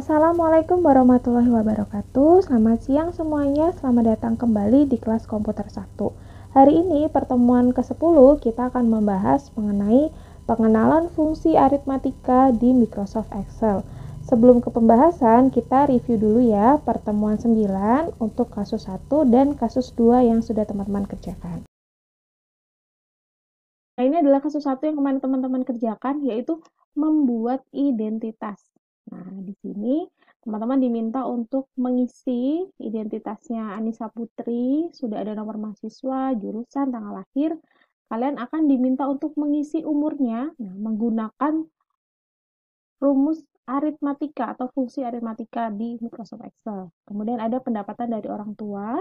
Assalamualaikum warahmatullahi wabarakatuh. Selamat siang semuanya. Selamat datang kembali di kelas komputer 1. Hari ini pertemuan ke-10 kita akan membahas mengenai pengenalan fungsi aritmatika di Microsoft Excel. Sebelum ke pembahasan, kita review dulu ya pertemuan 9 untuk kasus 1 dan kasus 2 yang sudah teman-teman kerjakan. Nah, ini adalah kasus 1 yang kemarin teman-teman kerjakan, yaitu membuat identitas. Nah, di sini teman-teman diminta untuk mengisi identitasnya Anissa Putri, sudah ada nomor mahasiswa, jurusan, tanggal lahir. Kalian akan diminta untuk mengisi umurnya menggunakan rumus aritmatika atau fungsi aritmatika di Microsoft Excel. Kemudian ada pendapatan dari orang tua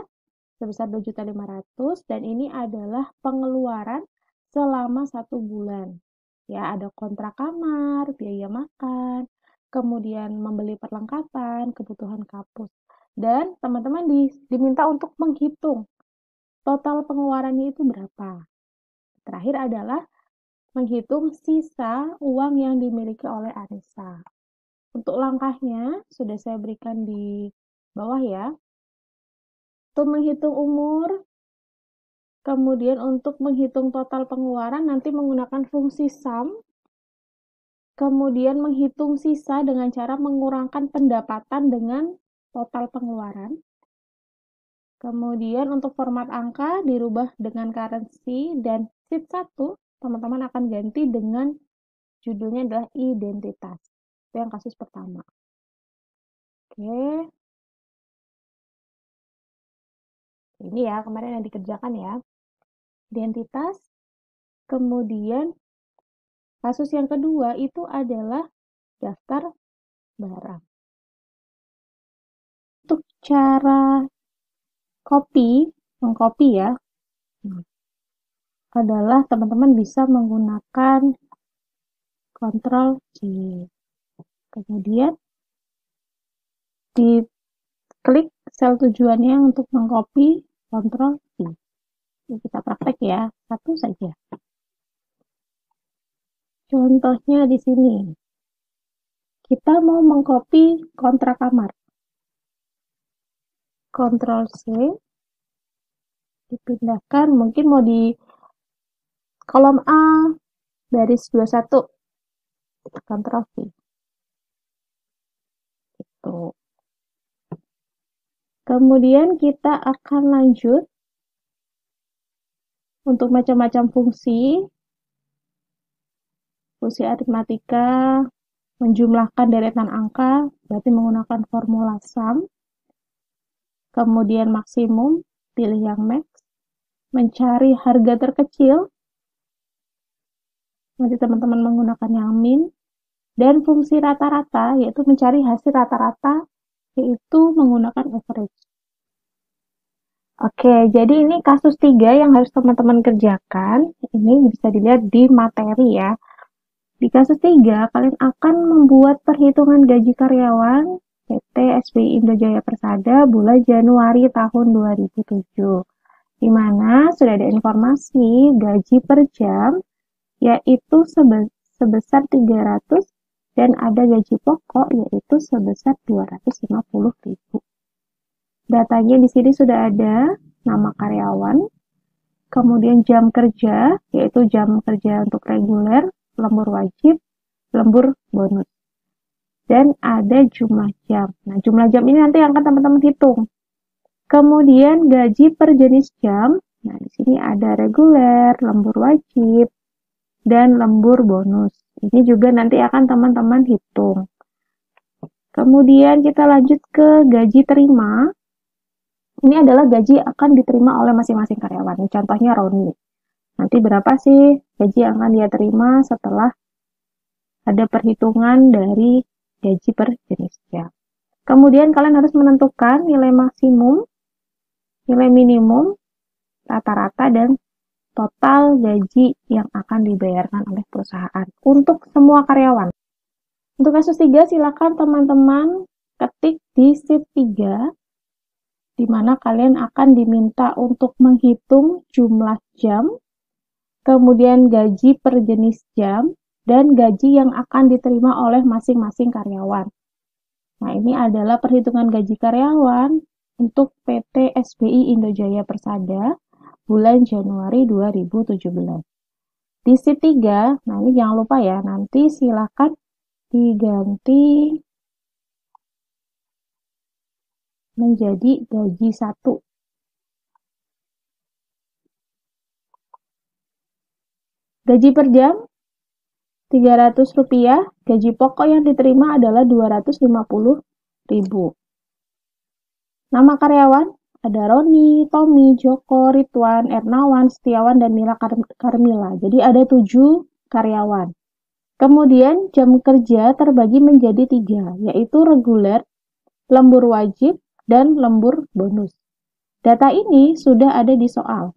sebesar 2.500.000 dan ini adalah pengeluaran selama 1 bulan. Ya, ada kontrak kamar, biaya makan, kemudian membeli perlengkapan, kebutuhan kampus. Dan teman-teman diminta untuk menghitung total pengeluarannya itu berapa. Terakhir adalah menghitung sisa uang yang dimiliki oleh Anissa. Untuk langkahnya sudah saya berikan di bawah ya. Untuk menghitung umur, kemudian untuk menghitung total pengeluaran nanti menggunakan fungsi sum. Kemudian menghitung sisa dengan cara mengurangkan pendapatan dengan total pengeluaran. Kemudian untuk format angka dirubah dengan currency dan sheet 1 teman-teman akan ganti dengan judulnya adalah identitas. Itu yang kasus pertama. Oke. Ini ya kemarin yang dikerjakan ya. Identitas. Kemudian kasus yang kedua itu adalah daftar barang. Untuk cara mengcopy ya, adalah teman-teman bisa menggunakan Ctrl C. Kemudian diklik sel tujuannya untuk mengcopy, Ctrl V. Ini kita praktek ya, satu saja. Contohnya di sini. Kita mau mengcopy kontrak kamar. Ctrl C. Dipindahkan, mungkin mau di kolom A, baris 21. Ctrl V. Itu. Kemudian kita akan lanjut untuk macam-macam fungsi aritmatika, menjumlahkan deretan angka, berarti menggunakan formula sum. Kemudian maksimum, pilih yang max. Mencari harga terkecil, nanti teman-teman menggunakan yang min. Dan fungsi rata-rata, yaitu mencari hasil rata-rata, yaitu menggunakan average. Oke, jadi ini kasus 3 yang harus teman-teman kerjakan. Ini bisa dilihat di materi ya. Di kasus 3, kalian akan membuat perhitungan gaji karyawan PT SBI Indojaya Persada bulan Januari tahun 2007. Di mana sudah ada informasi gaji per jam, yaitu sebesar 300 dan ada gaji pokok yaitu sebesar 250.000. Datanya di sini sudah ada nama karyawan, kemudian jam kerja yaitu jam kerja untuk reguler, lembur wajib, lembur bonus. Dan ada jumlah jam. Nah, jumlah jam ini nanti akan teman-teman hitung. Kemudian gaji per jenis jam. Nah, di sini ada reguler, lembur wajib, dan lembur bonus. Ini juga nanti akan teman-teman hitung. Kemudian kita lanjut ke gaji terima. Ini adalah gaji yang akan diterima oleh masing-masing karyawan. Contohnya Roni. Nanti berapa sih gaji yang akan dia terima setelah ada perhitungan dari gaji per jenis jam. Kemudian kalian harus menentukan nilai maksimum, nilai minimum, rata-rata, dan total gaji yang akan dibayarkan oleh perusahaan untuk semua karyawan. Untuk kasus 3, silakan teman-teman ketik di sheet 3, di mana kalian akan diminta untuk menghitung jumlah jam, kemudian gaji per jenis jam, dan gaji yang akan diterima oleh masing-masing karyawan. Nah, ini adalah perhitungan gaji karyawan untuk PT SBI Indojaya Persada bulan Januari 2017. Di sheet 3, nah ini jangan lupa ya, nanti silakan diganti menjadi gaji 1. Gaji per jam Rp300, gaji pokok yang diterima adalah Rp250.000. Nama karyawan ada Roni, Tommy, Joko, Ridwan, Ernawan, Setiawan, dan Mila Karmila. Jadi ada 7 karyawan. Kemudian jam kerja terbagi menjadi 3, yaitu reguler, lembur wajib, dan lembur bonus. Data ini sudah ada di soal.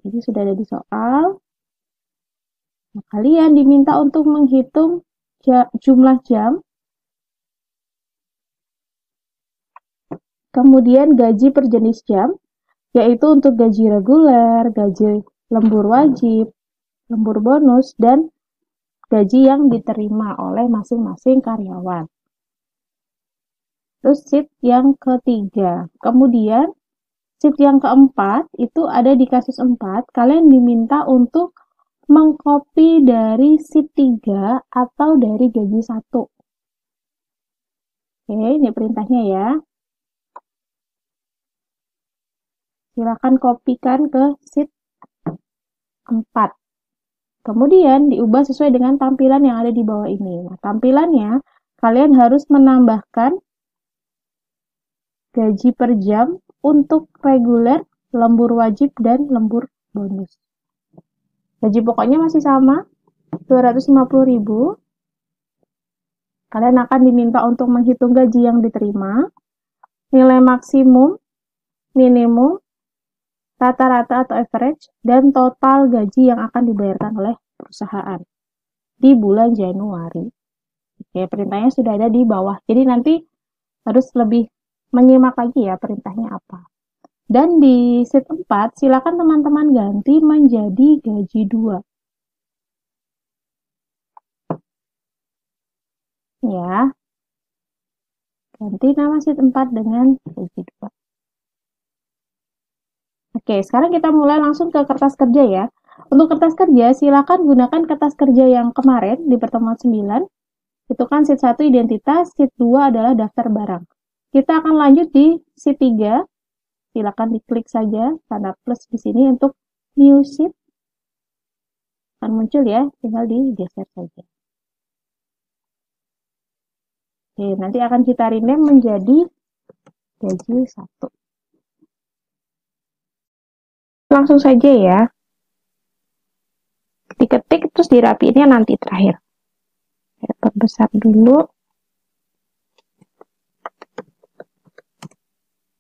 Ini sudah ada di soal. Nah, kalian diminta untuk menghitung jumlah jam, kemudian gaji per jenis jam, yaitu untuk gaji reguler, gaji lembur wajib, lembur bonus, dan gaji yang diterima oleh masing-masing karyawan. Terus sheet yang ketiga. Kemudian sheet yang keempat itu ada di kasus 4. Kalian diminta untuk mengcopy dari sheet 3 atau dari gaji 1. Oke, ini perintahnya ya. Silakan kopikan ke sheet 4. Kemudian diubah sesuai dengan tampilan yang ada di bawah ini. Nah, tampilannya kalian harus menambahkan gaji per jam untuk reguler, lembur wajib, dan lembur bonus. Gaji pokoknya masih sama, Rp250.000. Kalian akan diminta untuk menghitung gaji yang diterima, nilai maksimum, minimum, rata-rata atau average, dan total gaji yang akan dibayarkan oleh perusahaan di bulan Januari. Oke, perintahnya sudah ada di bawah. Jadi nanti harus lebih menyimak lagi ya perintahnya apa. Dan di sheet 4, silakan teman-teman ganti menjadi gaji 2. Ya. Ganti nama sheet 4 dengan gaji 2. Oke, sekarang kita mulai langsung ke kertas kerja ya. Untuk kertas kerja, silakan gunakan kertas kerja yang kemarin di pertemuan 9. Itu kan sheet 1 identitas, sheet 2 adalah daftar barang. Kita akan lanjut di sheet 3. Silakan diklik saja tanda plus di sini untuk new sheet. Akan muncul ya, tinggal digeser saja. Oke, nanti akan kita rename menjadi gaji 1. Langsung saja ya. Diketik terus dirapiinnya nanti terakhir. Saya perbesar dulu.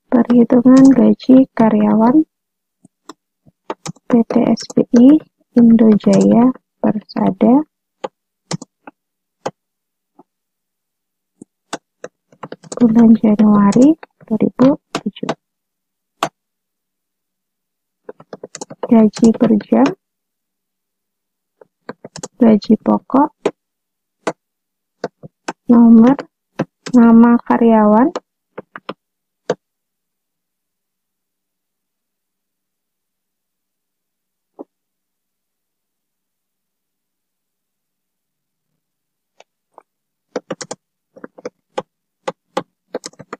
Perhitungan gaji karyawan PT SBI Indojaya Persada bulan Januari 2007. Gaji per jam, gaji pokok, nama karyawan,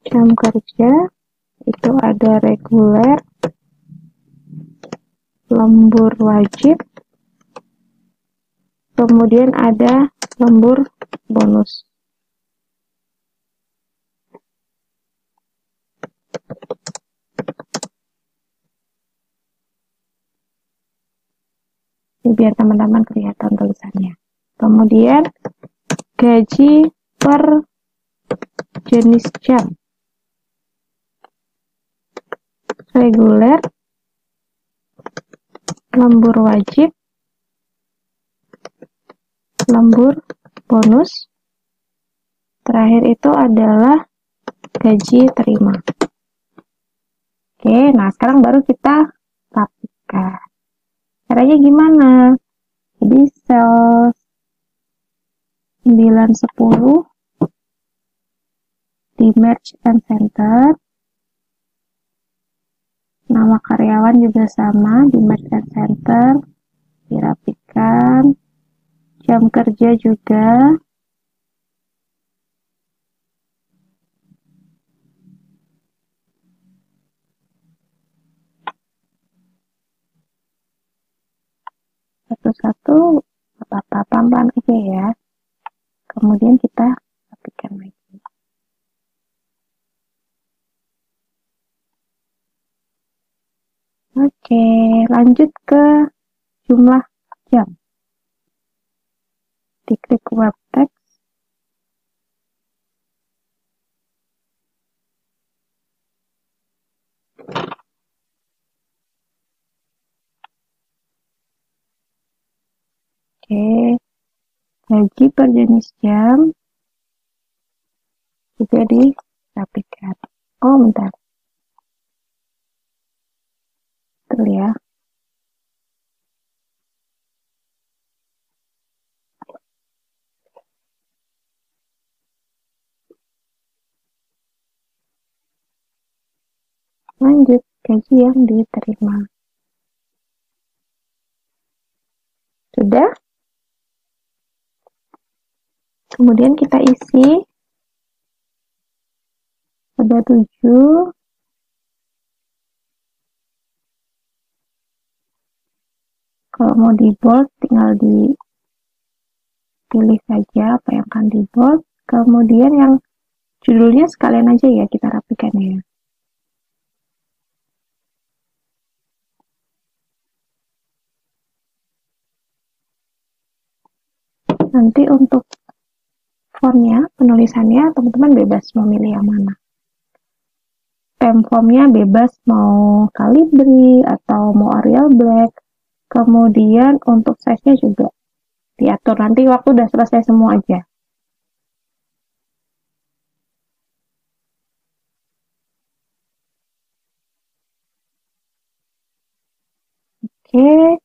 jam kerja, itu ada reguler, lembur wajib, kemudian ada lembur bonus. Ini biar teman-teman kelihatan tulisannya. Kemudian gaji per jenis jam, reguler, lembur wajib, lembur bonus, terakhir itu adalah gaji terima. Oke, nah sekarang baru kita rapikan. Caranya gimana? Jadi sel 9, 10 di merge and center. Nama karyawan juga sama, di merge and center, dirapikan. Jam kerja juga. Satu-satu, apa-apa, pelan-pelan aja ya. Kemudian kita rapikan lagi. Oke, lanjut ke jumlah jam. Diklik web text. Oke, gaji per jenis jam juga dirapikan. Oh, bentar. Betul ya. Lanjut, gaji yang diterima. Sudah? Kemudian kita isi ada 7. Kalau mau di bold, tinggal dipilih saja apa yang akan di bold. Kemudian yang judulnya sekalian aja ya kita rapikan ya. Nanti untuk fontnya, penulisannya, teman-teman bebas memilih yang mana. Formnya bebas mau Calibri atau mau Arial Black. Kemudian untuk size-nya juga diatur. Nanti waktu udah selesai semua aja. Oke.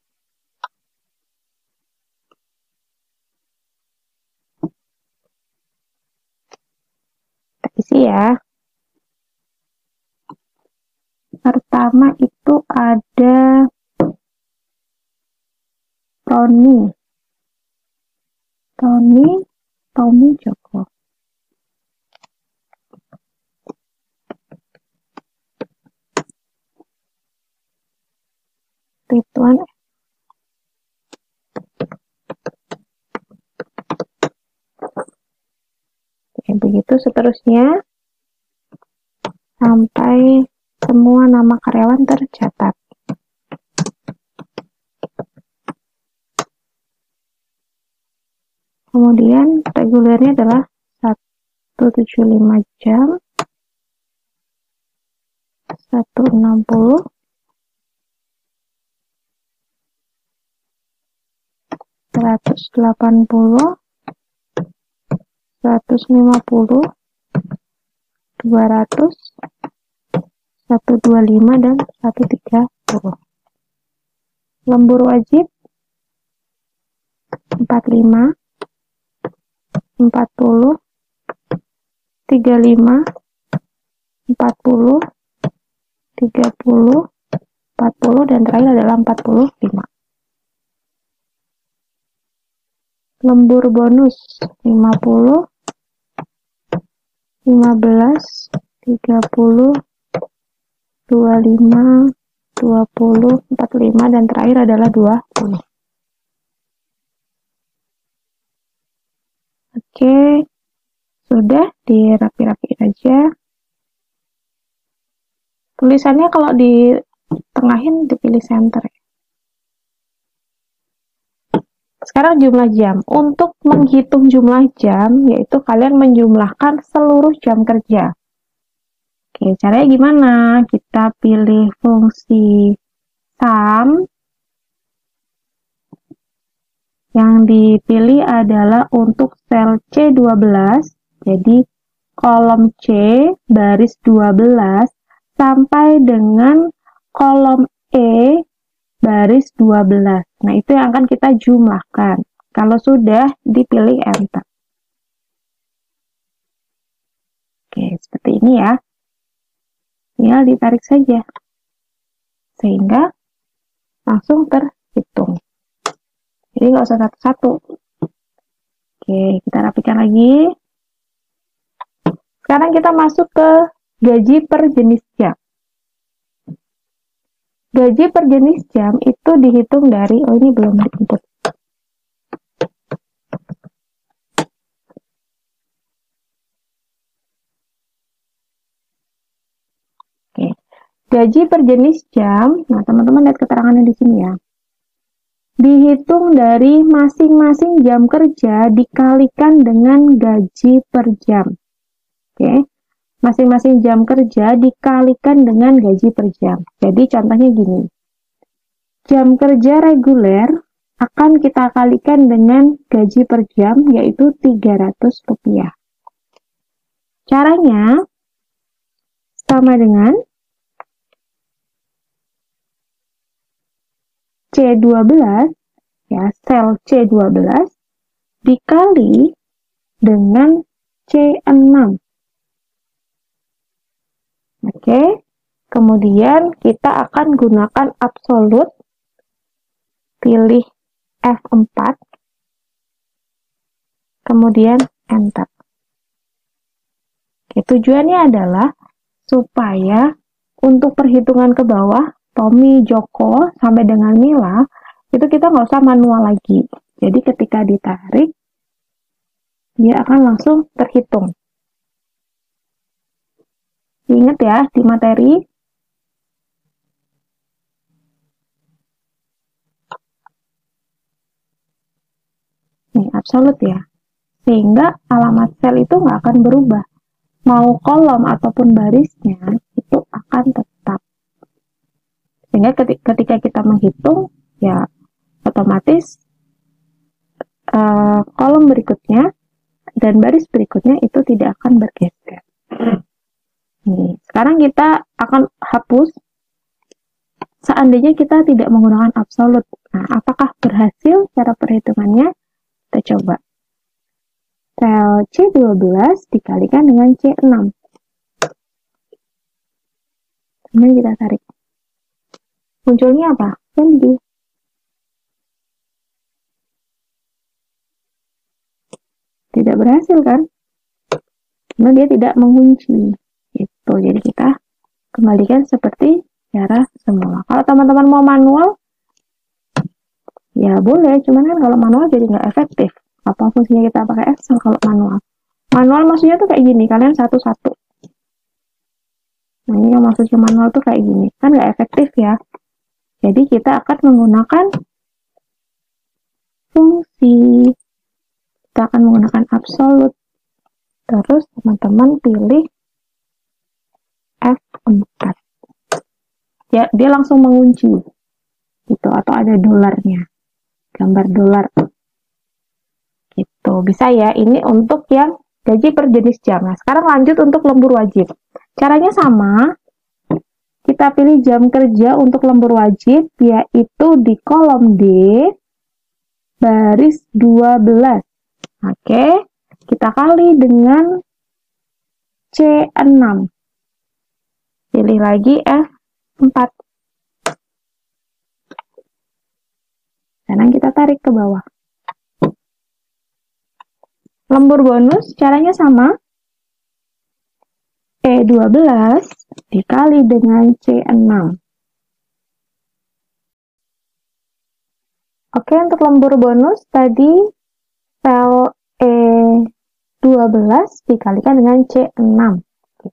Kita isi ya. Pertama itu ada Tommy Joko. Rituan. Oke, begitu seterusnya sampai semua nama karyawan tercatat. Kemudian regulernya adalah 175 jam, 160, 180, 150, 200, 125 dan 130. Lembur wajib 45, 40, 35, 40, 30, 40 dan terakhir adalah 45. Lembur bonus 50, 15, 30, 25, 20, 45 dan terakhir adalah 20. Oke, sudah dirapi-rapiin aja. Tulisannya kalau di tengahin dipilih center. Sekarang jumlah jam. Untuk menghitung jumlah jam, yaitu kalian menjumlahkan seluruh jam kerja. Oke, caranya gimana? Kita pilih fungsi sum. Yang dipilih adalah untuk sel C12, jadi kolom C baris 12 sampai dengan kolom E baris 12. Nah, itu yang akan kita jumlahkan. Kalau sudah, dipilih Enter. Oke, seperti ini ya. Tinggal ditarik saja. Sehingga langsung terhitung. Jadi nggak usah satu-satu. Oke, kita rapikan lagi. Sekarang kita masuk ke gaji per jenis jam. Gaji per jenis jam itu dihitung dari, oh ini belum diinput. Oke, gaji per jenis jam, nah teman-teman lihat keterangannya di sini ya. Dihitung dari masing-masing jam kerja dikalikan dengan gaji per jam. Oke, masing-masing jam kerja dikalikan dengan gaji per jam. Jadi contohnya gini, jam kerja reguler akan kita kalikan dengan gaji per jam, yaitu Rp300. Caranya sama dengan C12, ya, sel C12 dikali dengan C6. Oke, kemudian kita akan gunakan absolut, pilih F4, kemudian enter. Oke, tujuannya adalah supaya untuk perhitungan ke bawah, Tommy, Joko, sampai dengan Mila, itu kita nggak usah manual lagi. Jadi ketika ditarik, dia akan langsung terhitung. Ingat ya, di materi, nih absolut ya, sehingga alamat sel itu nggak akan berubah. Mau kolom ataupun barisnya, itu akan tetap. Sehingga ketika kita menghitung, ya otomatis kolom berikutnya dan baris berikutnya itu tidak akan bergeser. Nih, sekarang kita akan hapus seandainya kita tidak menggunakan absolut. Nah, apakah berhasil cara perhitungannya? Kita coba. Sel C12 dikalikan dengan C6. Kemudian kita tarik. Munculnya apa? Value. Tidak berhasil kan? Karena dia tidak mengunci. Gitu. Jadi kita kembalikan seperti cara semula. Kalau teman-teman mau manual, ya boleh. Cuman kan kalau manual jadi nggak efektif. Apa fungsinya kita pakai Excel kalau manual? Manual maksudnya tuh kayak gini. Kalian satu-satu. Nah, ini yang maksudnya manual tuh kayak gini. Kan nggak efektif ya. Jadi kita akan menggunakan fungsi. Kita akan menggunakan absolut. Terus teman-teman pilih F4. Ya, dia langsung mengunci. Gitu, atau ada dolarnya. Gambar dolar. Gitu, bisa ya. Ini untuk yang gaji per jenis jam. Nah, sekarang lanjut untuk lembur wajib. Caranya sama. Kita pilih jam kerja untuk lembur wajib, yaitu di kolom D, baris 12. Oke, kita kali dengan C6. Pilih lagi F4. Sekarang kita tarik ke bawah. Lembur bonus, caranya sama. E12 dikali dengan C6. Oke, untuk lembur bonus tadi sel E12 dikalikan dengan C6.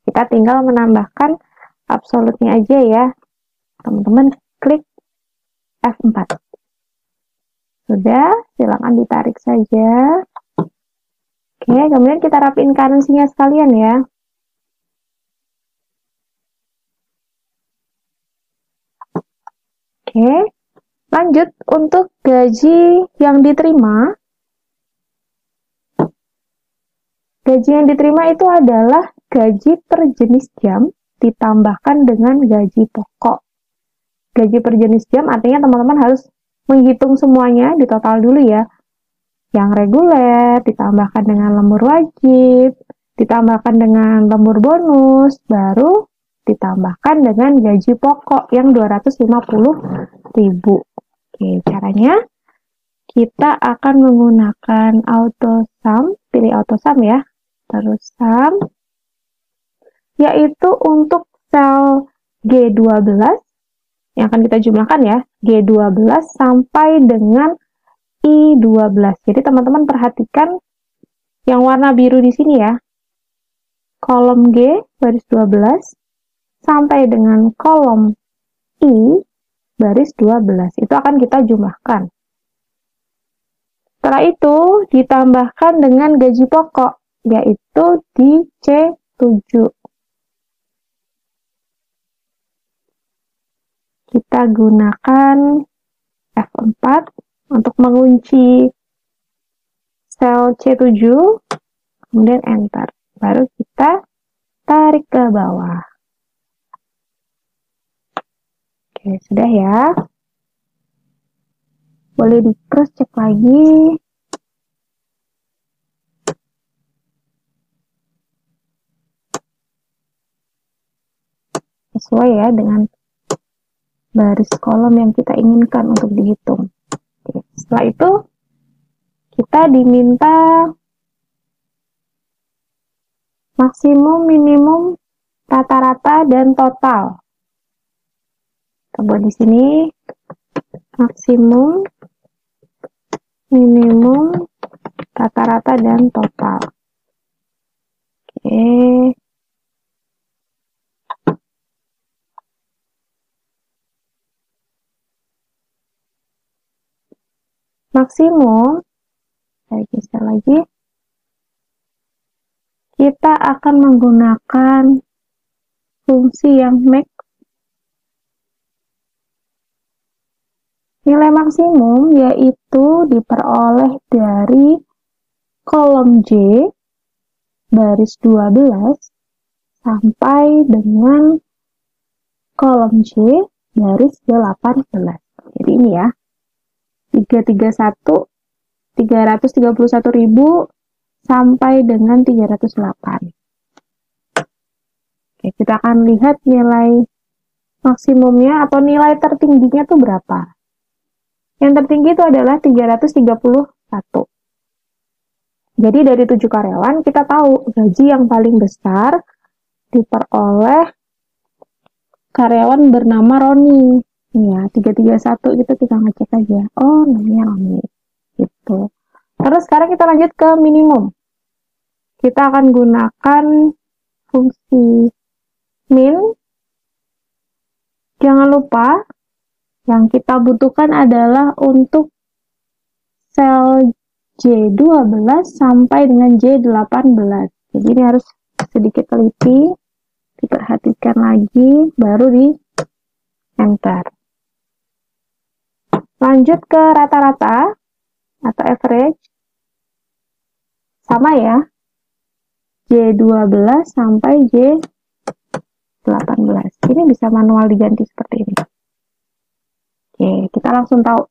Kita tinggal menambahkan absolutnya aja ya. Teman-teman klik F4. Sudah, silakan ditarik saja. Oke, kemudian kita rapiin currency-nya sekalian ya. Oke, lanjut untuk gaji yang diterima. Gaji yang diterima itu adalah gaji per jenis jam ditambahkan dengan gaji pokok. Gaji per jenis jam artinya teman-teman harus menghitung semuanya, di total dulu ya. Yang reguler ditambahkan dengan lembur wajib, ditambahkan dengan lembur bonus, baru ditambahkan dengan gaji pokok yang 250.000. Oke, caranya kita akan menggunakan auto sum, pilih auto sum ya, terus sum, yaitu untuk sel G12 yang akan kita jumlahkan ya, G12 sampai dengan I12. Jadi teman-teman perhatikan yang warna biru di sini ya, kolom G baris 12 sampai dengan kolom I baris 12. Itu akan kita jumlahkan. Setelah itu ditambahkan dengan gaji pokok, yaitu di C7. Kita gunakan F4 untuk mengunci sel C7, kemudian enter. Baru kita tarik ke bawah. Oke, sudah ya. Boleh di cross check lagi. Sesuai ya dengan baris kolom yang kita inginkan untuk dihitung. Oke, setelah itu kita diminta maksimum, minimum, rata-rata, dan total. Kita buat di sini maksimum, minimum, rata-rata, dan total. Oke. Maksimum, saya geser lagi. Kita akan menggunakan fungsi yang max. Nilai maksimum yaitu diperoleh dari kolom J baris 12 sampai dengan kolom J baris 18. Jadi ini ya, 331.000 sampai dengan 308. Oke, kita akan lihat nilai maksimumnya atau nilai tertingginya itu berapa. Yang tertinggi itu adalah 331. Jadi dari 7 karyawan kita tahu gaji yang paling besar diperoleh karyawan bernama Roni. Ya, 331 gitu kita ngecek aja. Oh, namanya Roni. Gitu. Terus sekarang kita lanjut ke minimum. Kita akan gunakan fungsi min. Jangan lupa yang kita butuhkan adalah untuk sel J12 sampai dengan J18. Jadi ini harus sedikit teliti, diperhatikan lagi, baru di enter. Lanjut ke rata-rata atau average. Sama ya, J12 sampai J18. Ini bisa manual diganti seperti ini. Oke, kita langsung tahu.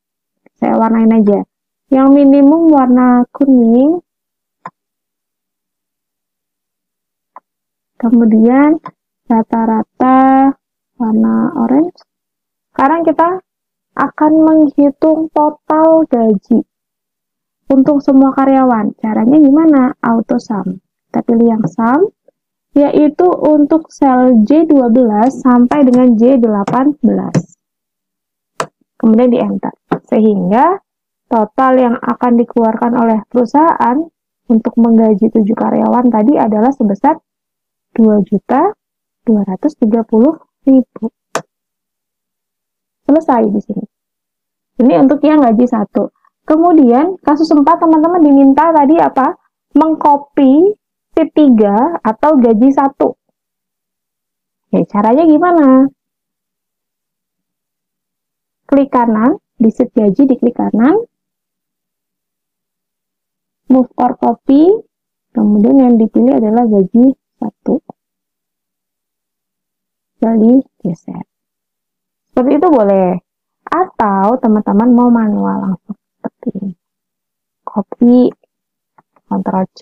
Saya warnain aja. Yang minimum warna kuning. Kemudian rata-rata warna orange. Sekarang kita akan menghitung total gaji untuk semua karyawan. Caranya gimana? Auto sum. Kita pilih yang sum, yaitu untuk sel J12 sampai dengan J18. Kemudian di enter. Sehingga total yang akan dikeluarkan oleh perusahaan untuk menggaji 7 karyawan tadi adalah sebesar 2.230.000. Selesai di sini. Ini untuk yang gaji 1. Kemudian kasus 4 teman-teman diminta tadi apa? Mengcopy sheet 3 atau gaji 1. Oke, caranya gimana? Klik kanan, di sheet gaji diklik kanan, move or copy, kemudian yang dipilih adalah gaji 1. Jadi geser. Seperti itu boleh. Atau teman-teman mau manual langsung seperti ini. Copy, Ctrl C,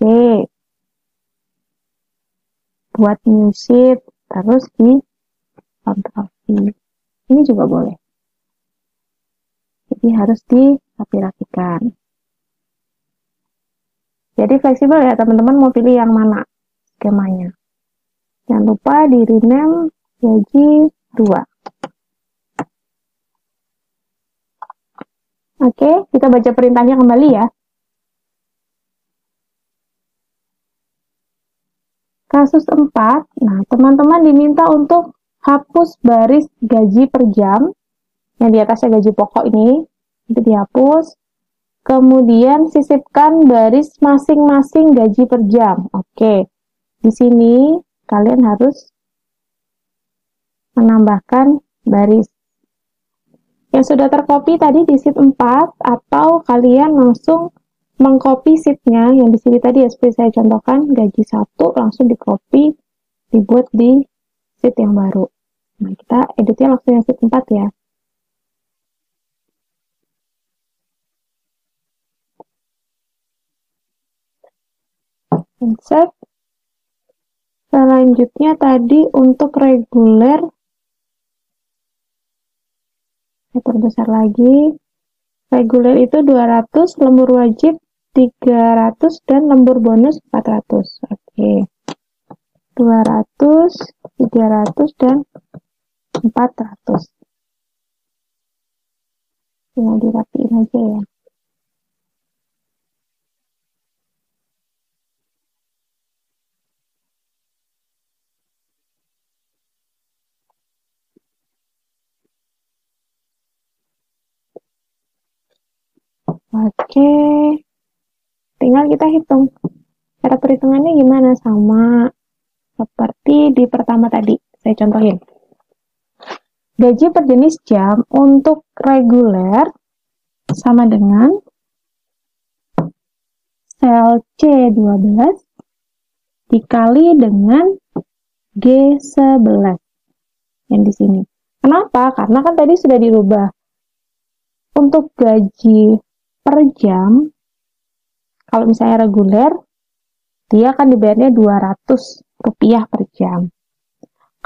buat new sheet, terus di Ctrl V. Ini juga boleh. Jadi harus dirapi-rapikan. Jadi fleksibel ya teman-teman, mau pilih yang mana skemanya. Jangan lupa di rename gaji 2. Oke, kita baca perintahnya kembali ya. Kasus 4, nah teman-teman diminta untuk hapus baris gaji per jam, yang di atasnya gaji pokok ini, itu dihapus. Kemudian sisipkan baris masing-masing gaji per jam. Oke, di sini kalian harus menambahkan baris yang sudah tercopy tadi di sheet 4, atau kalian langsung mengcopy sheetnya yang di sini tadi ya, seperti saya contohkan gaji 1 langsung di-copy, dibuat di sheet yang baru. Nah, kita editnya langsung yang sheet 4 ya. Insert. Selanjutnya tadi untuk reguler, saya perbesar lagi. Reguler itu 200, lembur wajib 300, dan lembur bonus 400. Oke. 200, 300, dan 400. Tinggal dirapiin aja ya. Oke, tinggal kita hitung. Cara perhitungannya gimana? Sama seperti di pertama tadi, saya contohin. Gaji per jenis jam untuk reguler sama dengan sel C12 dikali dengan G11 yang di sini. Kenapa? Karena kan tadi sudah dirubah. Untuk gaji per jam, kalau misalnya reguler, dia akan dibayarnya Rp200 per jam.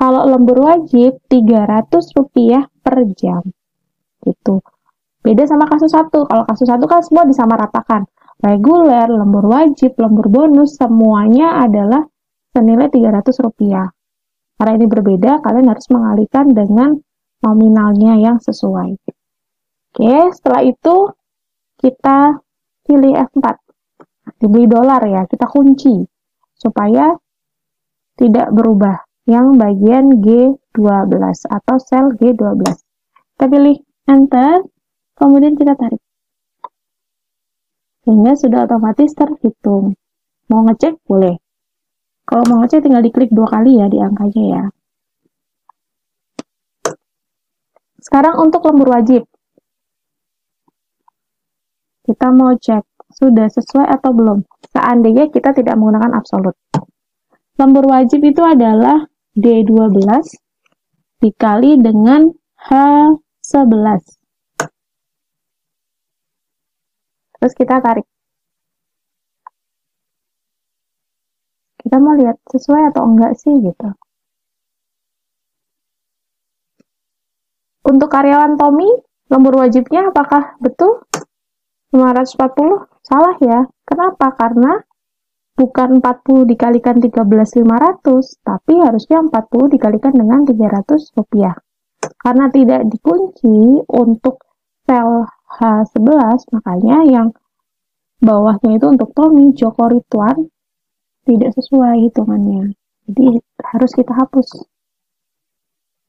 Kalau lembur wajib, Rp300 per jam. Gitu. Beda sama kasus 1. Kalau kasus 1 kan semua disamaratakan. Reguler, lembur wajib, lembur bonus, semuanya adalah senilai Rp300. Karena ini berbeda, kalian harus mengalihkan dengan nominalnya yang sesuai. Oke, setelah itu kita pilih F4. Dibeli dolar ya, kita kunci supaya tidak berubah yang bagian G12 atau sel G12. Kita pilih enter, kemudian kita tarik. Sehingga sudah otomatis terhitung. Mau ngecek boleh. Kalau mau ngecek tinggal diklik 2 kali ya di angkanya ya. Sekarang untuk lembur wajib. Kita mau cek sudah sesuai atau belum. Seandainya kita tidak menggunakan absolut. Lembur wajib itu adalah D12 dikali dengan H11. Terus kita tarik. Kita mau lihat sesuai atau enggak sih gitu. Untuk karyawan Tommy, lembur wajibnya apakah betul 540? Salah ya. Kenapa? Karena bukan 40 dikalikan 13.500, tapi harusnya 40 dikalikan dengan Rp300. Karena tidak dikunci untuk sel H11, makanya yang bawahnya itu untuk Tommy, Joko Ridwan tidak sesuai hitungannya. Jadi harus kita hapus.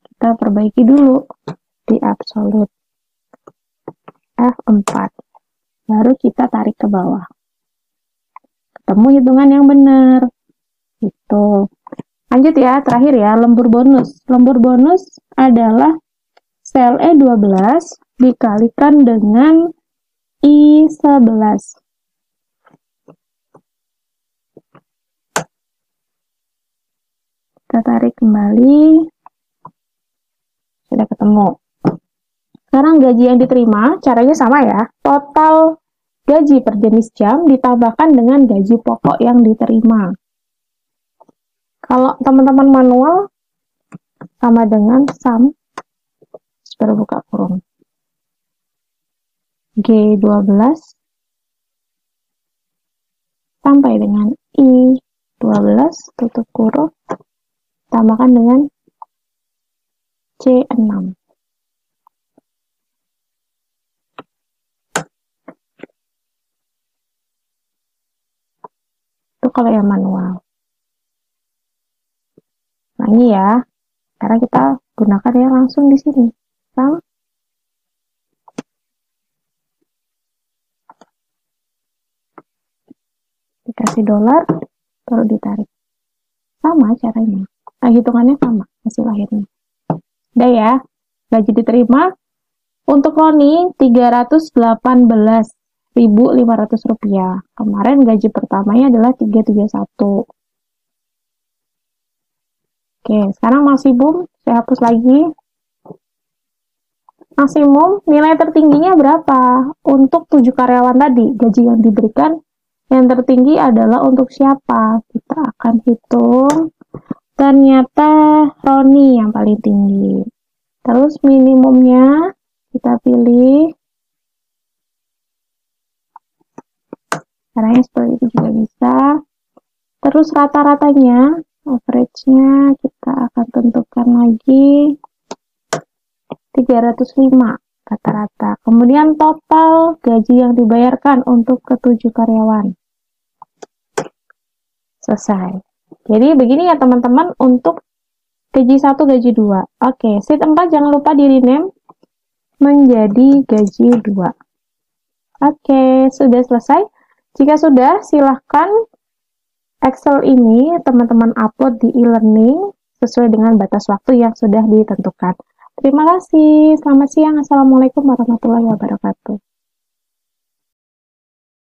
Kita perbaiki dulu di absolute. F4. Baru kita tarik ke bawah. Ketemu hitungan yang benar. Gitu. Lanjut ya, terakhir ya, lembur bonus. Lembur bonus adalah sel E12 dikalikan dengan I11. Kita tarik kembali. Sudah ketemu. Sekarang gaji yang diterima, caranya sama ya. Total gaji per jenis jam ditambahkan dengan gaji pokok yang diterima. Kalau teman-teman manual, sama dengan sum, berbuka kurung, G12 sampai dengan I12 tutup kurung, tambahkan dengan C6. Itu kalau yang manual. Nah ini ya, karena kita gunakan ya langsung di sini. Sama. Dikasih dolar, baru ditarik. Sama caranya. Nah, hitungannya sama, hasil akhirnya. Udah ya, gaji diterima. Untuk Roni, Rp318.500. Kemarin gaji pertamanya adalah 331. Oke, sekarang maksimum, saya hapus lagi. Maksimum nilai tertingginya berapa? Untuk 7 karyawan tadi, gaji yang diberikan yang tertinggi adalah untuk siapa? Kita akan hitung. Ternyata Roni yang paling tinggi. Terus minimumnya kita pilih. Caranya seperti itu juga bisa. Terus rata-ratanya, average-nya kita akan tentukan lagi 305 rata-rata. Kemudian total gaji yang dibayarkan untuk ke-7 karyawan. Selesai. Jadi begini ya teman-teman untuk gaji 1, gaji 2. Oke, sheet 4 jangan lupa di rename menjadi gaji 2. Oke, sudah selesai. Jika sudah, silahkan Excel ini teman-teman upload di e-learning sesuai dengan batas waktu yang sudah ditentukan. Terima kasih. Selamat siang. Assalamualaikum warahmatullahi wabarakatuh.